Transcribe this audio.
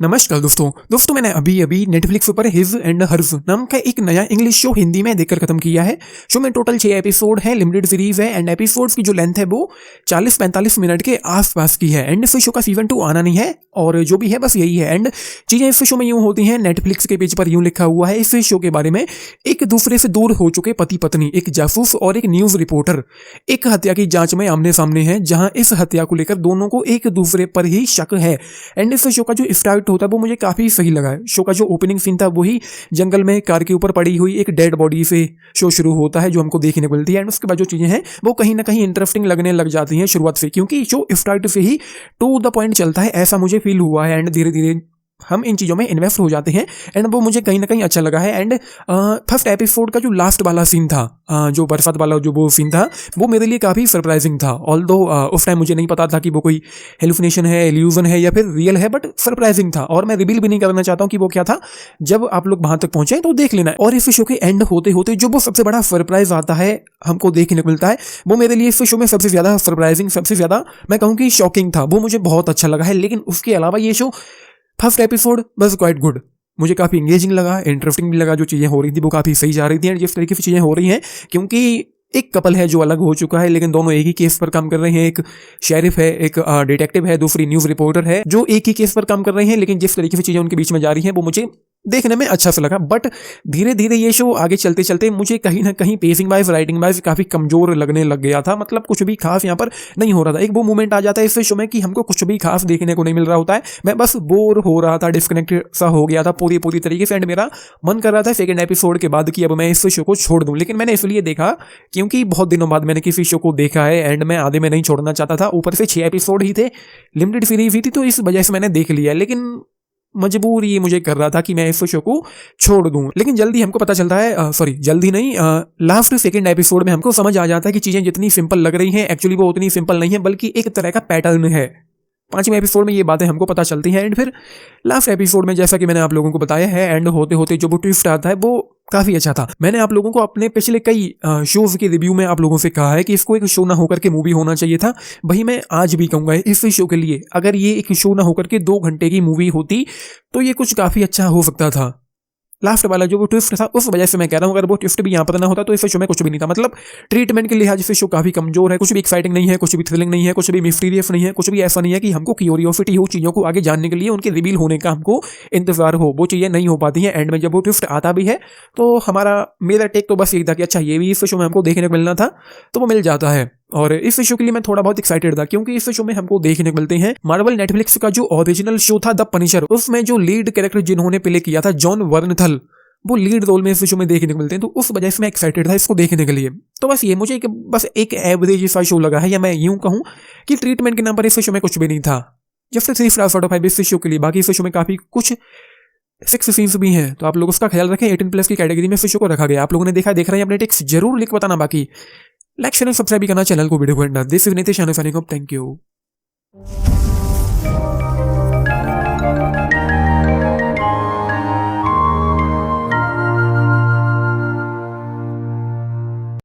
नमस्कार दोस्तों मैंने अभी नेटफ्लिक्स पर हिज एंड हर्ज नाम का एक नया इंग्लिश शो हिंदी में देखकर खत्म किया है। शो में टोटल 6 एपिसोड है, लिमिटेड सीरीज है एंड एपिसोड्स की जो लेंथ है वो 40-45 मिनट के आसपास की है। एंड इस शो का सीजन 2 आना नहीं है और जो भी है बस यही है। एंड चीजें इस शो में यूं होती हैं, नेटफ्लिक्स के पेज पर यूं लिखा हुआ है इस शो के बारे में, एक दूसरे से दूर हो चुके पति पत्नी, एक जासूस और एक न्यूज रिपोर्टर एक हत्या की जांच में आमने सामने हैं, जहां इस हत्या को लेकर दोनों को एक दूसरे पर ही शक है। एंड इस शो का जो स्टार्ट होता है वो मुझे काफी सही लगा है। शो का जो ओपनिंग सीन था वही जंगल में कार के ऊपर पड़ी हुई एक डेड बॉडी से शो शुरू होता है जो हमको देखने को मिलती है। एंड उसके बाद जो चीजें हैं वो कहीं ना कहीं इंटरेस्टिंग लगने लग जाती हैं शुरुआत से, क्योंकि शो स्टार्ट से ही टू द पॉइंट चलता है, ऐसा मुझे फील हुआ है। एंड धीरे धीरे हम इन चीज़ों में इन्वेस्ट हो जाते हैं एंड वो मुझे कहीं ना कहीं अच्छा लगा है। एंड फर्स्ट एपिसोड का जो लास्ट वाला सीन था, जो बरसात वाला जो वो सीन था, वो मेरे लिए काफ़ी सरप्राइजिंग था। ऑल्दो उस टाइम मुझे नहीं पता था कि वो कोई हेलुसिनेशन है, इल्यूजन है या फिर रियल है, बट सरप्राइजिंग था और मैं रिवील भी नहीं करना चाहता हूँ कि वो क्या था। जब आप लोग वहां तक पहुंचे तो देख लेना। और इस शो के एंड होते होते जो वो सबसे बड़ा सरप्राइज आता है हमको देखने को मिलता है, वो मेरे लिए इस शो में सबसे ज़्यादा सरप्राइजिंग, सबसे ज़्यादा मैं कहूँ कि शॉकिंग था। वो मुझे बहुत अच्छा लगा है। लेकिन उसके अलावा ये शो फर्स्ट एपिसोड बस क्वाइट गुड, मुझे काफ़ी इंगेजिंग लगा, इंटरेस्टिंग भी लगा। जो चीज़ें हो रही थी वो काफ़ी सही जा रही थी। एंड जिस तरीके से चीज़ें हो रही हैं, क्योंकि एक कपल है जो अलग हो चुका है लेकिन दोनों एक ही केस पर काम कर रहे हैं। एक शेरिफ है, एक डिटेक्टिव है, दूसरी न्यूज़ रिपोर्टर है जो एक ही केस पर काम कर रहे हैं, लेकिन जिस तरीके से चीज़ें उनके बीच में जा रही हैं वो मुझे देखने में अच्छा सा लगा। बट धीरे धीरे ये शो आगे चलते चलते मुझे कहीं ना कहीं पेसिंग वाइज, राइटिंग वाइज काफ़ी कमजोर लगने लग गया था। मतलब कुछ भी खास यहाँ पर नहीं हो रहा था। एक वो मोमेंट आ जाता है इस शो में कि हमको कुछ भी खास देखने को नहीं मिल रहा होता है। मैं बस बोर हो रहा था, डिस्कनेक्टेड सा हो गया था पूरी तरीके से। एंड मेरा मन कर रहा था सेकंड एपिसोड के बाद कि अब मैं इस शो को छोड़ दूं, लेकिन मैंने इसलिए देखा क्योंकि बहुत दिनों बाद मैंने किसी शो को देखा है एंड मैं आधे में नहीं छोड़ना चाहता था। ऊपर से 6 एपिसोड ही थे, लिमिटेड सीरीज ही थी, तो इस वजह से मैंने देख लिया। लेकिन मजबूर ये मुझे कर रहा था कि मैं इस शो को छोड़ दूं। लेकिन जल्दी हमको पता चलता है, जल्दी नहीं, लास्ट सेकंड एपिसोड में हमको समझ आ जाता है कि चीज़ें जितनी सिंपल लग रही हैं एक्चुअली वो उतनी सिंपल नहीं है, बल्कि एक तरह का पैटर्न है। 5वें एपिसोड में ये बातें हमको पता चलती हैं। एंड फिर लास्ट एपिसोड में जैसा कि मैंने आप लोगों को बताया है, एंड होते होते जो वो ट्विस्ट आता है वो काफ़ी अच्छा था। मैंने आप लोगों को अपने पिछले कई शोज के रिव्यू में आप लोगों से कहा है कि इसको एक शो ना होकर के मूवी होना चाहिए था। वही मैं आज भी कहूँगा इस शो के लिए, अगर ये एक शो ना होकर के 2 घंटे की मूवी होती तो ये कुछ काफ़ी अच्छा हो सकता था। लास्ट वाला जो वो ट्विस्ट था उस वजह से मैं कह रहा हूँ, अगर वो ट्विस्ट भी यहाँ पर ना होता तो इस शो में कुछ भी नहीं था। मतलब ट्रीटमेंट के लिहाज से शो काफ़ी कमजोर है, कुछ भी एक्साइटिंग नहीं है, कुछ भी थ्रिलिंग नहीं है, कुछ भी मिस्टीरियस नहीं है, कुछ भी ऐसा नहीं है कि हमको क्यूरियोसिटी हो चीज़ों को आगे जानने के लिए, उनके रिवील होने का हमको इंतजार हो। वो चीज़ें नहीं हो पाती हैं। एंड में जब वो ट्विस्ट आता भी है तो मेरा टेक तो बस यही था कि अच्छा ये भी इस शो में हमको देखने को मिलना था, तो वो मिल जाता है। और इस शो के लिए मैं थोड़ा बहुत एक्साइटेड था क्योंकि इस शो में हमको देखने को मिलते हैं मार्वल नेटफ्लिक्स का जो ओरिजिनल शो था द पनिशर, उसमें जो लीड कैरेक्टर जिन्होंने प्ले किया था जॉन वर्नथल, वो लीड रोल में इस शो में देखने को मिलते हैं। तो उस वजह से मैं एक्साइटेड था इसको देखने के लिए। तो बस ये मुझे बस एक एवरेज सा शो लगा है, या मैं यूं कहूं कि ट्रीटमेंट के नाम पर इस शो में कुछ भी नहीं था। जस्ट 3 स्टार्स आउट ऑफ 5 इस शो के लिए। बाकी इस शो में काफ़ी कुछ सेक्स सीन्स भी हैं, तो आप लोग उसका ख्याल रखें। 18+ की कैटेगरी में इस शो को रखा गया। आप लोगों ने देख रहे हैं अपने टेक्स जरूर लिख बताना। बाकी लाइक शेयर सब्सक्राइब करना चैनल को, वीडियो को। This is Nitish, thank you.